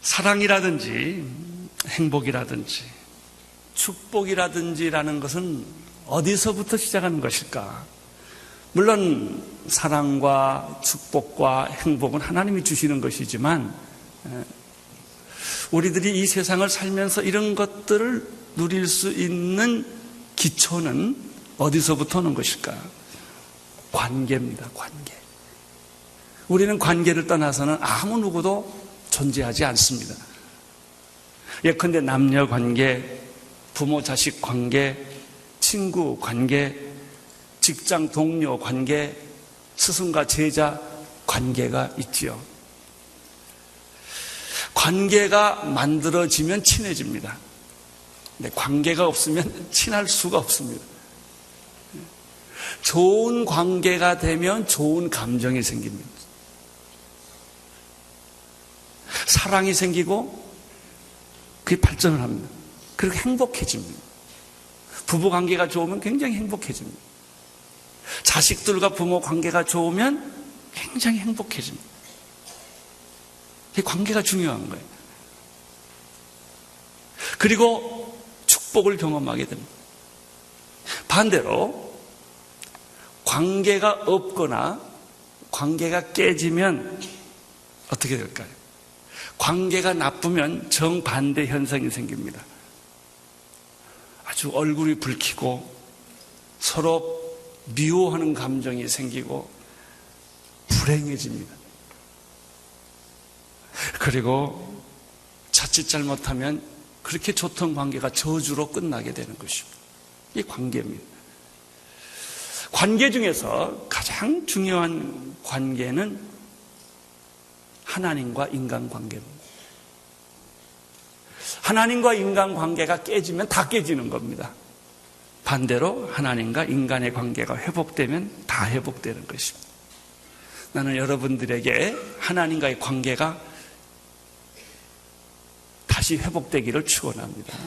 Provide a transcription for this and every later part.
사랑이라든지 행복이라든지 축복이라든지라는 것은 어디서부터 시작하는 것일까? 물론 사랑과 축복과 행복은 하나님이 주시는 것이지만 우리들이 이 세상을 살면서 이런 것들을 누릴 수 있는 기초는 어디서부터 오는 것일까? 관계입니다. 관계. 우리는 관계를 떠나서는 아무 누구도 존재하지 않습니다. 예컨대 남녀 관계, 부모 자식 관계, 친구 관계, 직장 동료 관계, 스승과 제자 관계가 있지요. 관계가 만들어지면 친해집니다. 근데 관계가 없으면 친할 수가 없습니다. 좋은 관계가 되면 좋은 감정이 생깁니다. 사랑이 생기고 그게 발전을 합니다. 그리고 행복해집니다. 부부 관계가 좋으면 굉장히 행복해집니다. 자식들과 부모 관계가 좋으면 굉장히 행복해집니다. 이 관계가 중요한 거예요. 그리고 축복을 경험하게 됩니다. 반대로 관계가 없거나 관계가 깨지면 어떻게 될까요? 관계가 나쁘면 정반대 현상이 생깁니다. 아주 얼굴이 붉히고 서로 미워하는 감정이 생기고 불행해집니다. 그리고 자칫 잘못하면 그렇게 좋던 관계가 저주로 끝나게 되는 것입니다. 이 관계입니다. 관계 중에서 가장 중요한 관계는 하나님과 인간 관계입니다. 하나님과 인간 관계가 깨지면 다 깨지는 겁니다. 반대로 하나님과 인간의 관계가 회복되면 다 회복되는 것입니다. 나는 여러분들에게 하나님과의 관계가 다시 회복되기를 축원합니다.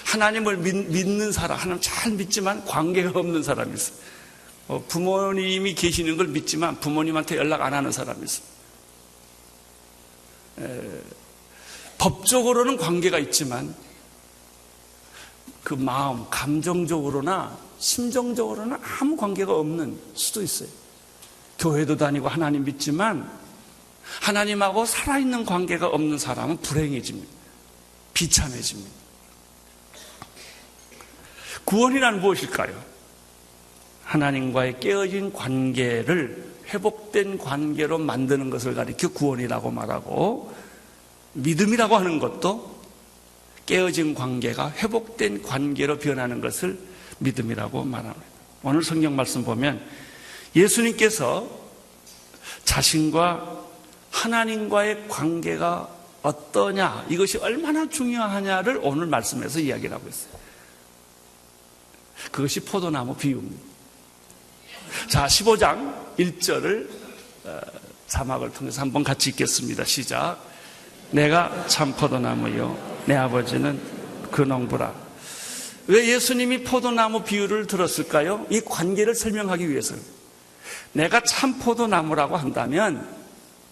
하나님을 믿는 사람, 하나님 잘 믿지만 관계가 없는 사람이 있어요. 부모님이 계시는 걸 믿지만 부모님한테 연락 안 하는 사람이 있어요. 법적으로는 관계가 있지만 그 마음, 감정적으로나 심정적으로는 아무 관계가 없는 수도 있어요. 교회도 다니고 하나님 믿지만 하나님하고 살아있는 관계가 없는 사람은 불행해집니다. 비참해집니다. 구원이란 무엇일까요? 하나님과의 깨어진 관계를 회복된 관계로 만드는 것을 가리켜 구원이라고 말하고, 믿음이라고 하는 것도 깨어진 관계가 회복된 관계로 변하는 것을 믿음이라고 말합니다. 오늘 성경 말씀 보면 예수님께서 자신과 하나님과의 관계가 어떠냐, 이것이 얼마나 중요하냐를 오늘 말씀에서 이야기를 하고 있어요. 그것이 포도나무 비유입니다. 자, 15장 1절을 자막을 통해서 한번 같이 읽겠습니다. 시작. 내가 참 포도나무요 내 아버지는 그 농부라. 왜 예수님이 포도나무 비유를 들었을까요? 이 관계를 설명하기 위해서요. 내가 참 포도나무라고 한다면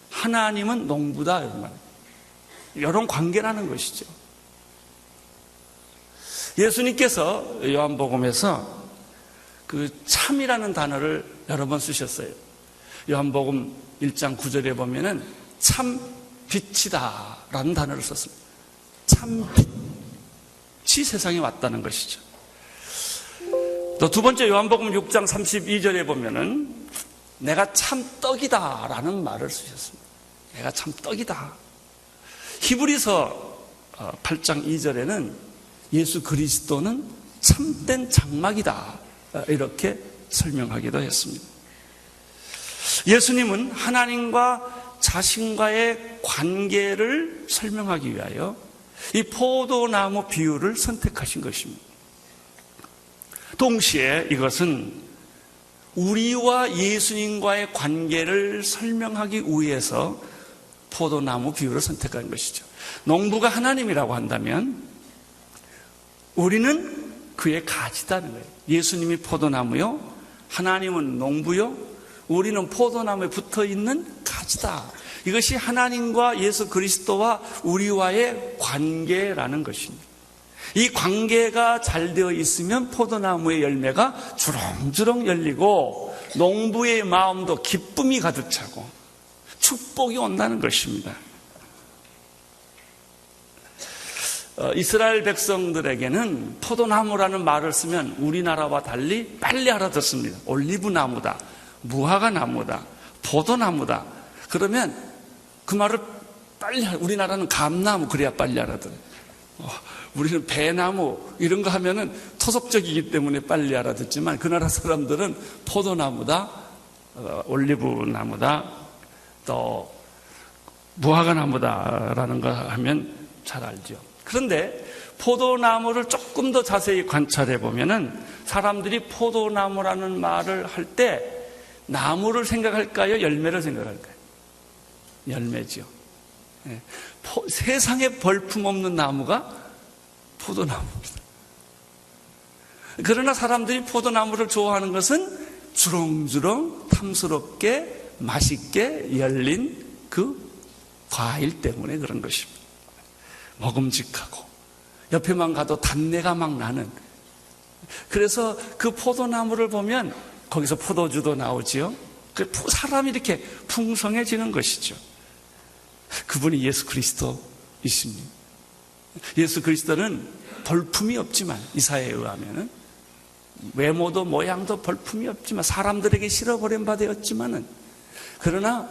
하나님은 농부다, 이런 관계라는 것이죠. 예수님께서 요한복음에서 그 참이라는 단어를 여러 번 쓰셨어요. 요한복음 1장 9절에 보면은 참 빛이다 라는 단어를 썼습니다. 참 빛이 세상에 왔다는 것이죠. 또 두 번째 요한복음 6장 32절에 보면은 내가 참 떡이다 라는 말을 쓰셨습니다. 내가 참 떡이다. 히브리서 8장 2절에는 예수 그리스도는 참된 장막이다, 이렇게 설명하기도 했습니다. 예수님은 하나님과 자신과의 관계를 설명하기 위하여 이 포도나무 비유를 선택하신 것입니다. 동시에 이것은 우리와 예수님과의 관계를 설명하기 위해서 포도나무 비유를 선택한 것이죠. 농부가 하나님이라고 한다면 우리는 그의 가지다는 거예요. 예수님이 포도나무요, 하나님은 농부요, 우리는 포도나무에 붙어있는 가지다. 이것이 하나님과 예수 그리스도와 우리와의 관계라는 것입니다. 이 관계가 잘 되어 있으면 포도나무의 열매가 주렁주렁 열리고 농부의 마음도 기쁨이 가득 차고 축복이 온다는 것입니다. 이스라엘 백성들에게는 포도나무라는 말을 쓰면 우리나라와 달리 빨리 알아듣습니다. 올리브나무다, 무화과나무다, 포도나무다. 그러면 그 말을 빨리, 우리나라는 감나무 그래야 빨리 알아들어요. 우리는 배나무 이런 거 하면은 토속적이기 때문에 빨리 알아듣지만 그 나라 사람들은 포도나무다, 올리브나무다, 또 무화과나무다라는 거 하면 잘 알죠. 그런데 포도나무를 조금 더 자세히 관찰해 보면은 사람들이 포도나무라는 말을 할 때 나무를 생각할까요? 열매를 생각할까요? 열매죠. 네. 세상에 볼품없는 나무가 포도나무입니다. 그러나 사람들이 포도나무를 좋아하는 것은 주렁주렁 탐스럽게 맛있게 열린 그 과일 때문에 그런 것입니다. 먹음직하고 옆에만 가도 단내가 막 나는. 그래서 그 포도나무를 보면 거기서 포도주도 나오지요. 사람이 이렇게 풍성해지는 것이죠. 그분이 예수 그리스도이십니다. 예수 그리스도는 볼품이 없지만, 이사야에 의하면은 외모도 모양도 볼품이 없지만 사람들에게 실어버린 바 되었지만은, 그러나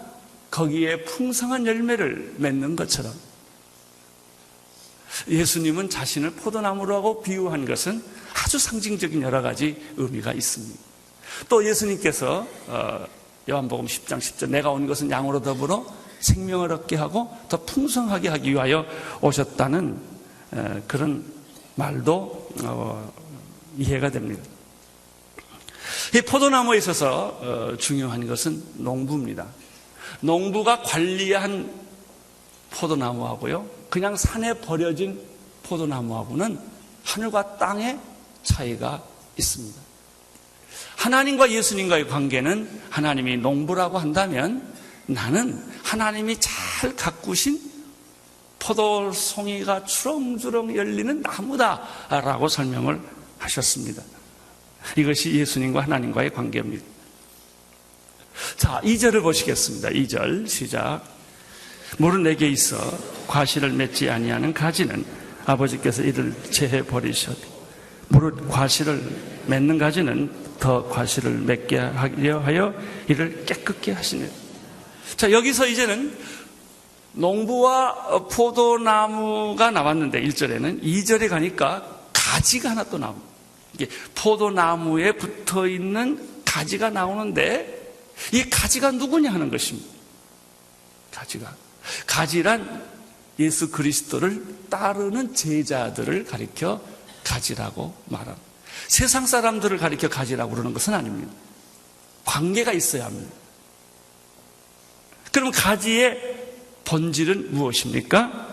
거기에 풍성한 열매를 맺는 것처럼 예수님은 자신을 포도나무라고 비유한 것은 아주 상징적인 여러 가지 의미가 있습니다. 또 예수님께서 요한복음 10장 10절 내가 온 것은 양으로 더불어 생명을 얻게 하고 더 풍성하게 하기 위하여 오셨다는 그런 말도 이해가 됩니다. 이 포도나무에 있어서 중요한 것은 농부입니다. 농부가 관리한 포도나무하고요, 그냥 산에 버려진 포도나무하고는 하늘과 땅의 차이가 있습니다. 하나님과 예수님과의 관계는 하나님이 농부라고 한다면 나는 하나님이 잘 가꾸신 포도송이가 주렁주렁 열리는 나무다라고 설명을 하셨습니다. 이것이 예수님과 하나님과의 관계입니다. 자, 2절을 보시겠습니다. 2절 시작. 물은 내게 있어 과실을 맺지 아니하는 가지는 아버지께서 이를 제해 버리셨고 무릇 과실을 맺는 가지는 더 과실을 맺게 하려 하여 이를 깨끗게 하시네. 자, 여기서 이제는 농부와 포도나무가 나왔는데 1절에는 2절에 가니까 가지가 하나 또 나옵니다. 이게 포도나무에 붙어있는 가지가 나오는데 이 가지가 누구냐 하는 것입니다. 가지란 예수 그리스도를 따르는 제자들을 가리켜 가지라고 말합니다. 세상 사람들을 가리켜 가지라고 그러는 것은 아닙니다. 관계가 있어야 합니다. 그럼 가지의 본질은 무엇입니까?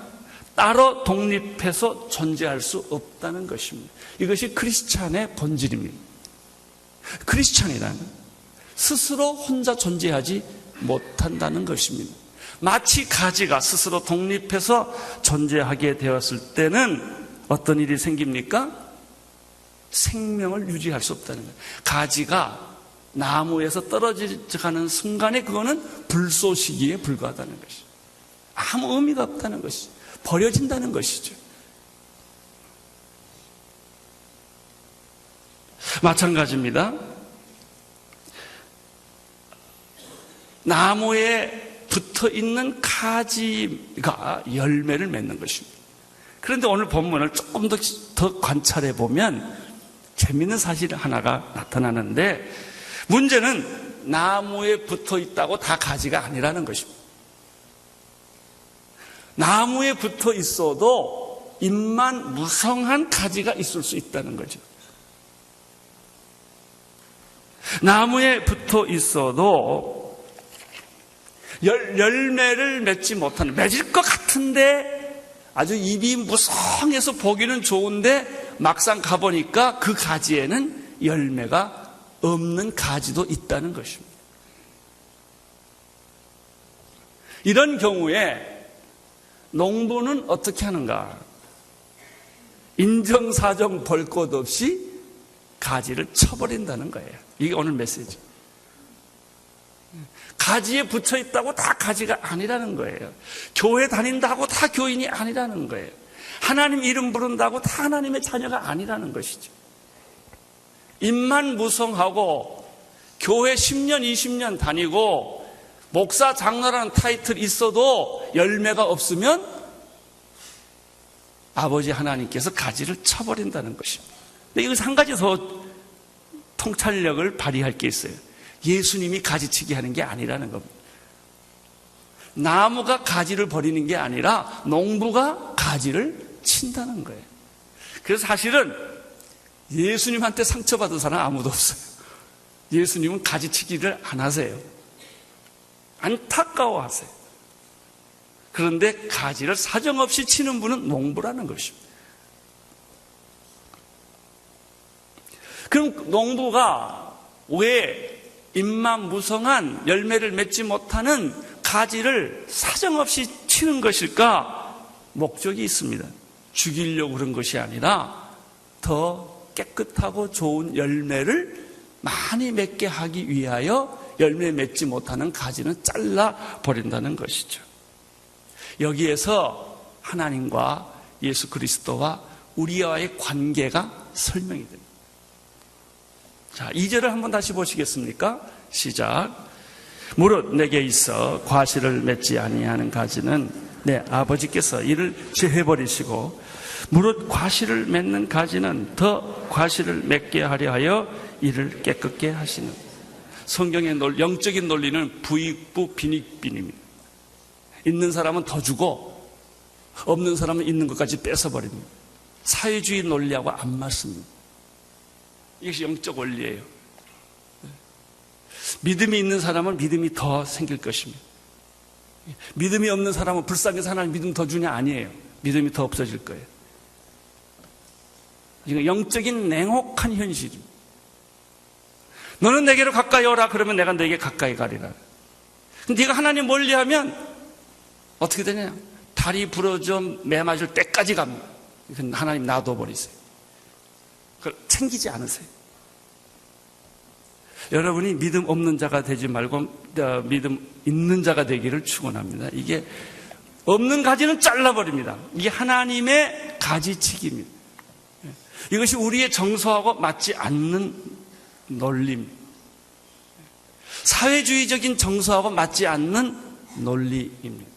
따로 독립해서 존재할 수 없다는 것입니다. 이것이 크리스찬의 본질입니다. 크리스찬이란 스스로 혼자 존재하지 못한다는 것입니다. 마치 가지가 스스로 독립해서 존재하게 되었을 때는 어떤 일이 생깁니까? 생명을 유지할 수 없다는 거예요. 가지가 나무에서 떨어져가는 순간에 그거는 불쏘시기에 불과하다는 것이죠. 아무 의미가 없다는 것이죠. 버려진다는 것이죠. 마찬가지입니다. 나무에 붙어있는 가지가 열매를 맺는 것입니다. 그런데 오늘 본문을 조금 더 관찰해 보면 재미있는 사실 하나가 나타나는데, 문제는 나무에 붙어 있다고 다 가지가 아니라는 것입니다. 나무에 붙어 있어도 잎만 무성한 가지가 있을 수 있다는 거죠. 나무에 붙어 있어도 열매를 맺지 못하는, 맺을 것 같은데 아주 잎이 무성해서 보기는 좋은데 막상 가보니까 그 가지에는 열매가 없는 가지도 있다는 것입니다. 이런 경우에 농부는 어떻게 하는가? 인정사정 볼 것 없이 가지를 쳐버린다는 거예요. 이게 오늘 메시지. 가지에 붙여 있다고 다 가지가 아니라는 거예요. 교회 다닌다고 다 교인이 아니라는 거예요. 하나님 이름 부른다고 다 하나님의 자녀가 아니라는 것이죠. 입만 무성하고 교회 10년, 20년 다니고 목사 장로라는 타이틀 있어도 열매가 없으면 아버지 하나님께서 가지를 쳐버린다는 것입니다. 근데 이것은 한 가지 더 통찰력을 발휘할 게 있어요. 예수님이 가지치기 하는 게 아니라는 겁니다. 나무가 가지를 버리는 게 아니라 농부가 가지를 친다는 거예요. 그래서 사실은 예수님한테 상처받은 사람 아무도 없어요. 예수님은 가지치기를 안 하세요. 안타까워하세요. 그런데 가지를 사정없이 치는 분은 농부라는 것입니다. 그럼 농부가 왜 잎만 무성한 열매를 맺지 못하는 가지를 사정없이 치는 것일까? 목적이 있습니다. 죽이려고 그런 것이 아니라 더 깨끗하고 좋은 열매를 많이 맺게 하기 위하여 열매 맺지 못하는 가지는 잘라버린다는 것이죠. 여기에서 하나님과 예수 그리스도와 우리와의 관계가 설명이 됩니다. 자, 2절을 한번 다시 보시겠습니까? 시작. 무릇 내게 있어 과실을 맺지 아니하는 가지는 내 아버지께서 이를 제해버리시고 무릇 과실을 맺는 가지는 더 과실을 맺게 하려 하여 이를 깨끗게 하시는. 성경의 영적인 논리는 부익부 빈익빈입니다. 있는 사람은 더 주고 없는 사람은 있는 것까지 뺏어버립니다. 사회주의 논리하고 안 맞습니다. 이것이 영적 원리예요. 믿음이 있는 사람은 믿음이 더 생길 것입니다. 믿음이 없는 사람은 불쌍해서 하나님 믿음 더 주냐? 아니에요. 믿음이 더 없어질 거예요. 이건 영적인 냉혹한 현실입니다. 너는 내게로 가까이 오라 그러면 내가 너에게 가까이 가리라. 근데 네가 하나님 멀리하면 어떻게 되냐? 다리 부러져 매 맞을 때까지 갑니다. 이건 하나님 놔둬버리세요. 그걸 챙기지 않으세요. 여러분이 믿음 없는 자가 되지 말고 믿음 있는 자가 되기를 축원합니다. 이게 없는 가지는 잘라버립니다. 이게 하나님의 가지치기입니다. 이것이 우리의 정서하고 맞지 않는 논리입니다. 사회주의적인 정서하고 맞지 않는 논리입니다.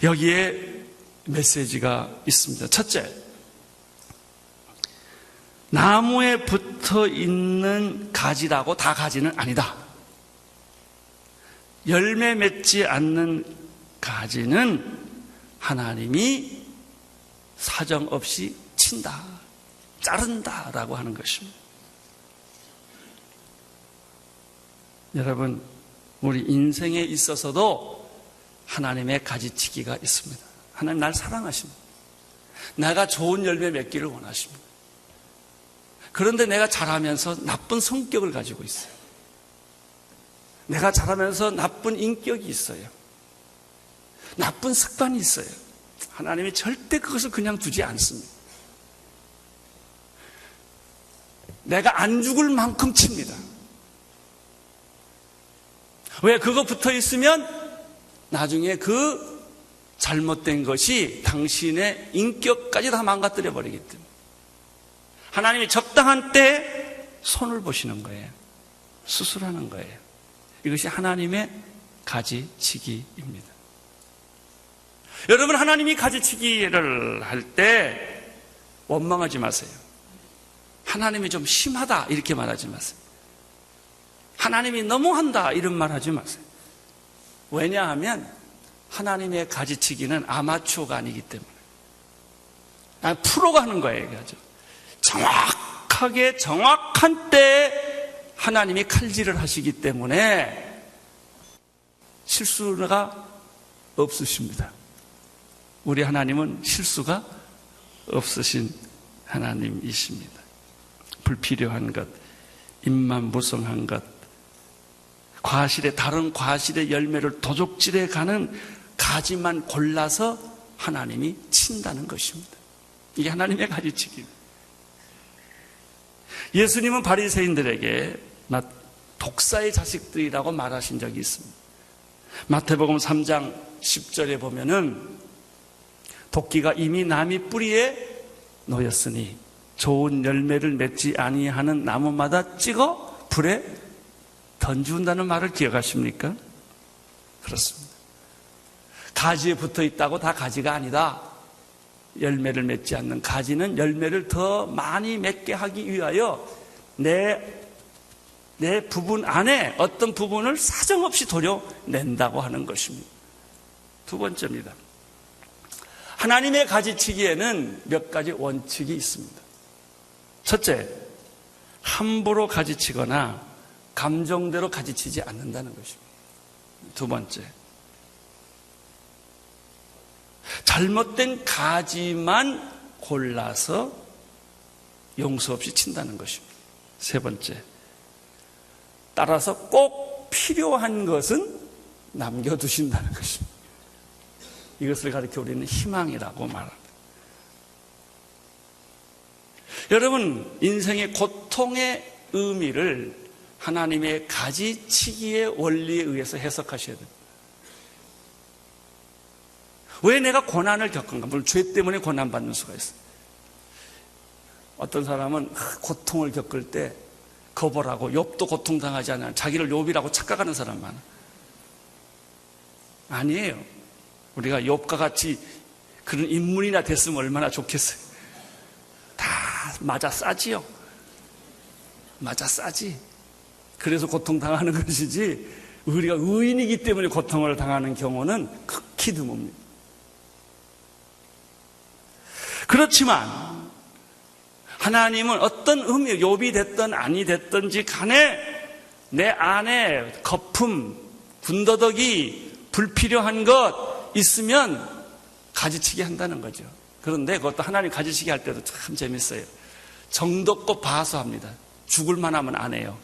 여기에 메시지가 있습니다. 첫째, 나무에 붙어 있는 가지라고 다 가지는 아니다. 열매 맺지 않는 가지는 하나님이 사정없이 친다, 자른다라고 하는 것입니다. 여러분, 우리 인생에 있어서도 하나님의 가지치기가 있습니다. 하나님 날 사랑하십니다. 내가 좋은 열매 맺기를 원하십니다. 그런데 내가 자라면서 나쁜 성격을 가지고 있어요. 내가 자라면서 나쁜 인격이 있어요. 나쁜 습관이 있어요. 하나님이 절대 그것을 그냥 두지 않습니다. 내가 안 죽을 만큼 칩니다. 왜? 그거 붙어 있으면 나중에 그 잘못된 것이 당신의 인격까지 다 망가뜨려 버리기 때문에 하나님이 적당한 때 손을 보시는 거예요. 수술하는 거예요. 이것이 하나님의 가지치기입니다. 여러분, 하나님이 가지치기를 할 때 원망하지 마세요. 하나님이 좀 심하다 이렇게 말하지 마세요. 하나님이 너무한다 이런 말 하지 마세요. 왜냐하면 하나님의 가지치기는 아마추어가 아니기 때문에 프로가 하는 거예요. 그죠? 정확하게 정확한 때에 하나님이 칼질을 하시기 때문에 실수가 없으십니다. 우리 하나님은 실수가 없으신 하나님이십니다. 불필요한 것, 입만 무성한 것, 다른 과실의 열매를 도적질해 가는 가지만 골라서 하나님이 친다는 것입니다. 이게 하나님의 가지치기입니다. 예수님은 바리새인들에게 독사의 자식들이라고 말하신 적이 있습니다. 마태복음 3장 10절에 보면은 도끼가 이미 나무 뿌리에 놓였으니 좋은 열매를 맺지 아니하는 나무마다 찍어 불에 던지운다는 말을 기억하십니까? 그렇습니다. 가지에 붙어 있다고 다 가지가 아니다. 열매를 맺지 않는 가지는 열매를 더 많이 맺게 하기 위하여 내 부분 안에 어떤 부분을 사정없이 도려낸다고 하는 것입니다. 두 번째입니다. 하나님의 가지치기에는 몇 가지 원칙이 있습니다. 첫째, 함부로 가지치거나 감정대로 가지치지 않는다는 것입니다. 두 번째, 잘못된 가지만 골라서 용서 없이 친다는 것입니다. 세 번째, 따라서 꼭 필요한 것은 남겨두신다는 것입니다. 이것을 가리켜 우리는 희망이라고 말합니다. 여러분, 인생의 고통의 의미를 하나님의 가지치기의 원리에 의해서 해석하셔야 됩니다. 왜 내가 고난을 겪은가? 물론 죄 때문에 고난받는 수가 있어요. 어떤 사람은 고통을 겪을 때 거벌하고 욥도 고통당하지 않아 자기를 욥이라고 착각하는 사람 많아. 아니에요. 우리가 욥과 같이 그런 인물이나 됐으면 얼마나 좋겠어요. 다 맞아 싸지요. 맞아 싸지. 그래서 고통당하는 것이지 우리가 의인이기 때문에 고통을 당하는 경우는 극히 드뭅니다. 그렇지만 하나님은 어떤 의미, 욥이 됐든 아니 됐든지 간에 내 안에 거품, 군더더기, 불필요한 것 있으면 가지치기 한다는 거죠. 그런데 그것도 하나님 가지치기 할 때도 참 재밌어요. 정독고 봐서합니다. 죽을 만하면 안 해요.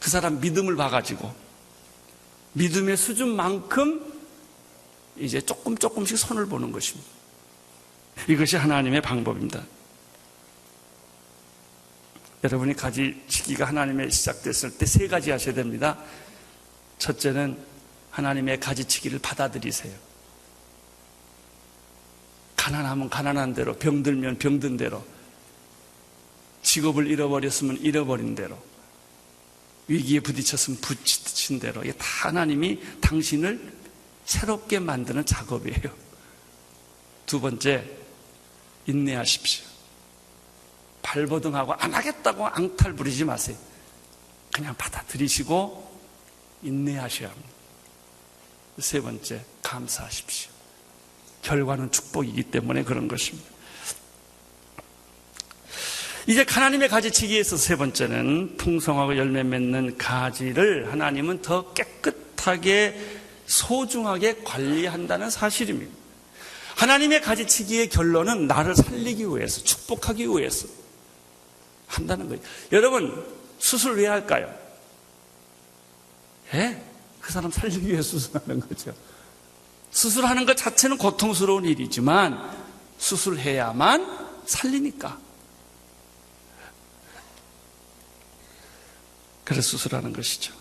그 사람 믿음을 봐가지고 믿음의 수준만큼 이제 조금씩 손을 보는 것입니다. 이것이 하나님의 방법입니다. 여러분이 가지치기가 하나님의 시작됐을 때 세 가지 하셔야 됩니다. 첫째는 하나님의 가지치기를 받아들이세요. 가난하면 가난한 대로, 병들면 병든 대로, 직업을 잃어버렸으면 잃어버린 대로, 위기에 부딪혔으면 부딪힌 대로, 이게 다 하나님이 당신을 새롭게 만드는 작업이에요. 두 번째, 인내하십시오. 발버둥하고 안 하겠다고 앙탈 부리지 마세요. 그냥 받아들이시고 인내하셔야 합니다. 세 번째, 감사하십시오. 결과는 축복이기 때문에 그런 것입니다. 이제 하나님의 가지치기에서 세 번째는 풍성하고 열매 맺는 가지를 하나님은 더 깨끗하게 소중하게 관리한다는 사실입니다. 하나님의 가지치기의 결론은 나를 살리기 위해서, 축복하기 위해서 한다는 거예요. 여러분, 수술 왜 할까요? 그 사람 살리기 위해 수술하는 거죠. 수술하는 것 자체는 고통스러운 일이지만 수술해야만 살리니까. 그래서 수술하는 것이죠.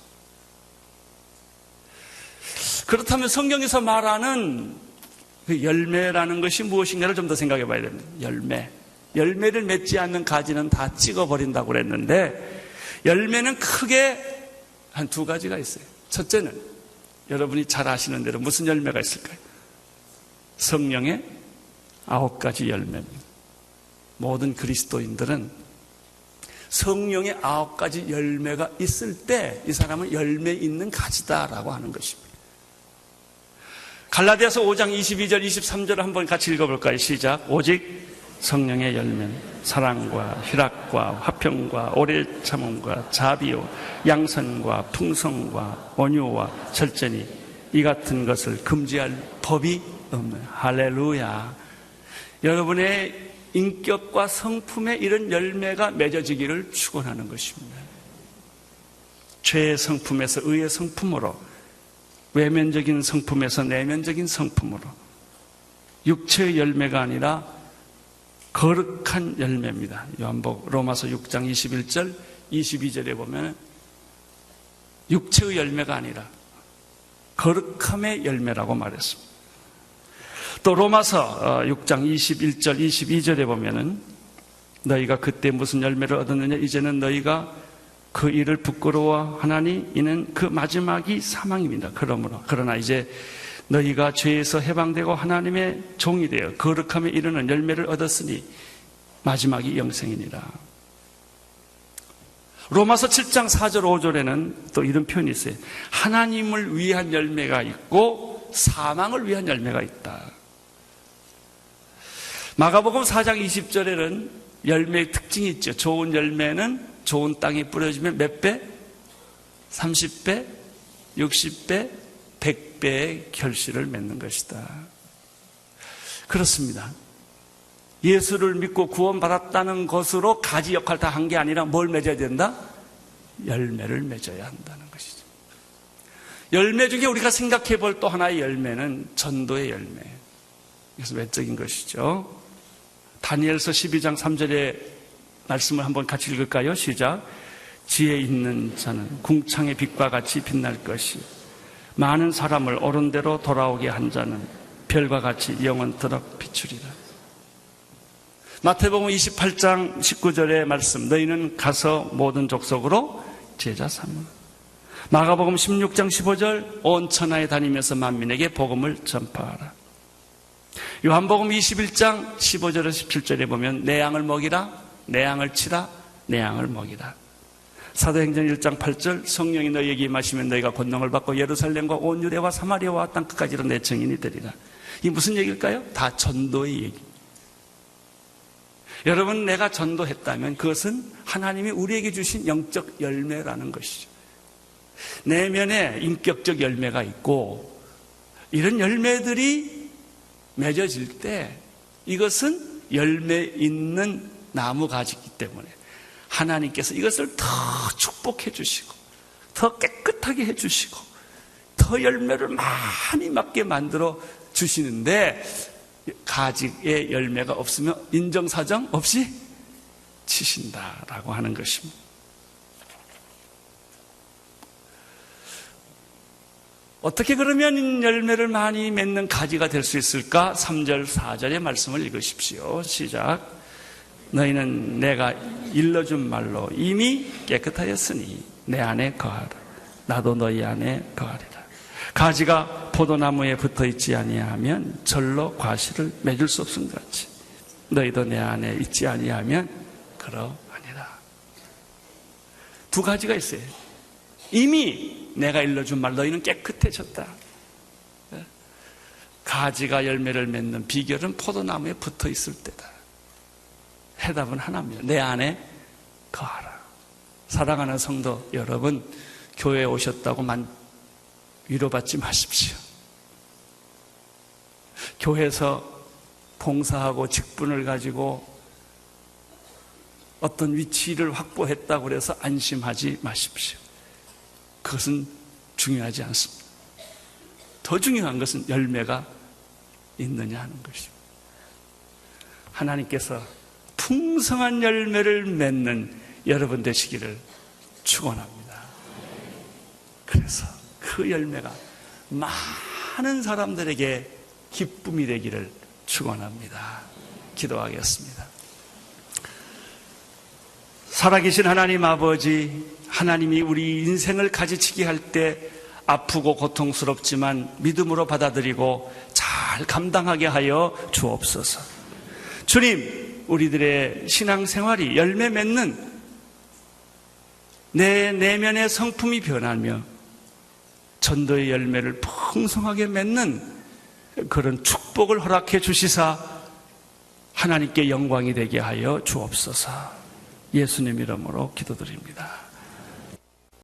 그렇다면 성경에서 말하는 그 열매라는 것이 무엇인가를 좀 더 생각해 봐야 됩니다. 열매를 맺지 않는 가지는 다 찍어버린다고 그랬는데 열매는 크게 한 두 가지가 있어요. 첫째는 여러분이 잘 아시는 대로 무슨 열매가 있을까요? 성령의 9가지 열매입니다. 모든 그리스도인들은 성령의 9가지 열매가 있을 때 이 사람은 열매 있는 가지다라고 하는 것입니다. 갈라디아서 5장 22절 23절을 한번 같이 읽어볼까요? 시작. 오직 성령의 열매는 사랑과 희락과 화평과 오래 참음과 자비와 양선과 풍성과 온유와 절제니 이 같은 것을 금지할 법이 없는. 할렐루야. 여러분의 인격과 성품에 이런 열매가 맺어지기를 축원하는 것입니다. 죄의 성품에서 의의 성품으로, 외면적인 성품에서 내면적인 성품으로, 육체의 열매가 아니라 거룩한 열매입니다. 요한복음 로마서 6장 21절 22절에 보면 육체의 열매가 아니라 거룩함의 열매라고 말했습니다. 또 로마서 6장 21절 22절에 보면은 너희가 그때 무슨 열매를 얻었느냐, 이제는 너희가 그 일을 부끄러워하나니 이는 그 마지막이 사망입니다. 그러나 이제 너희가 죄에서 해방되고 하나님의 종이 되어 거룩함에 이르는 열매를 얻었으니 마지막이 영생이니라. 로마서 7장 4절 5절에는 또 이런 표현이 있어요. 하나님을 위한 열매가 있고 사망을 위한 열매가 있다. 마가복음 4장 20절에는 열매의 특징이 있죠. 좋은 열매는 좋은 땅에 뿌려지면 몇 배? 30배, 60배, 100배의 결실을 맺는 것이다. 그렇습니다. 예수를 믿고 구원받았다는 것으로 가지 역할 다 한 게 아니라 뭘 맺어야 된다? 열매를 맺어야 한다는 것이죠. 열매 중에 우리가 생각해 볼 또 하나의 열매는 전도의 열매. 그래서 외적인 것이죠. 다니엘서 12장 3절의 말씀을 한번 같이 읽을까요? 시작. 지혜 있는 자는 궁창의 빛과 같이 빛날 것이, 많은 사람을 옳은 대로 돌아오게 한 자는 별과 같이 영원토록 비추리라. 마태복음 28장 19절의 말씀, 너희는 가서 모든 족속으로 제자 삼으라. 마가복음 16장 15절, 온 천하에 다니면서 만민에게 복음을 전파하라. 요한복음 21장 15절에서 17절에 보면 내 양을 먹이라, 내 양을 치라, 내 양을 먹이라. 사도행전 1장 8절, 성령이 너희에게 임하시면 너희가 권능을 받고 예루살렘과 온 유대와 사마리아와 땅 끝까지로 내 증인이 되리라. 이게 무슨 얘기일까요? 다 전도의 얘기. 여러분, 내가 전도했다면 그것은 하나님이 우리에게 주신 영적 열매라는 것이죠. 내면에 인격적 열매가 있고, 이런 열매들이 맺어질 때 이것은 열매 있는 나무 가지이기 때문에 하나님께서 이것을 더 축복해 주시고 더 깨끗하게 해 주시고 더 열매를 많이 맺게 만들어 주시는데, 가지의 열매가 없으면 인정사정 없이 치신다라고 하는 것입니다. 어떻게 그러면 열매를 많이 맺는 가지가 될 수 있을까? 3절 4절의 말씀을 읽으십시오. 시작. 너희는 내가 일러준 말로 이미 깨끗하였으니 내 안에 거하라. 나도 너희 안에 거하리라. 가지가 포도나무에 붙어있지 아니하면 절로 과실을 맺을 수 없음 같이 너희도 내 안에 있지 아니하면 그러하니라. 두 가지가 있어요. 이미 내가 일러준 말, 너희는 깨끗해졌다. 가지가 열매를 맺는 비결은 포도나무에 붙어있을 때다. 해답은 하나입니다. 내 안에 거하라. 사랑하는 성도 여러분, 교회에 오셨다고만 위로받지 마십시오. 교회에서 봉사하고 직분을 가지고 어떤 위치를 확보했다고 해서 안심하지 마십시오. 그것은 중요하지 않습니다. 더 중요한 것은 열매가 있느냐 하는 것입니다. 하나님께서 풍성한 열매를 맺는 여러분 되시기를 축원합니다. 그래서 그 열매가 많은 사람들에게 기쁨이 되기를 축원합니다. 기도하겠습니다. 살아계신 하나님 아버지, 하나님이 우리 인생을 가지치기 할 때 아프고 고통스럽지만 믿음으로 받아들이고 잘 감당하게 하여 주옵소서. 주님, 우리들의 신앙생활이 열매 맺는 내 내면의 성품이 변하며 전도의 열매를 풍성하게 맺는 그런 축복을 허락해 주시사 하나님께 영광이 되게 하여 주옵소서. 예수님 이름으로 기도드립니다.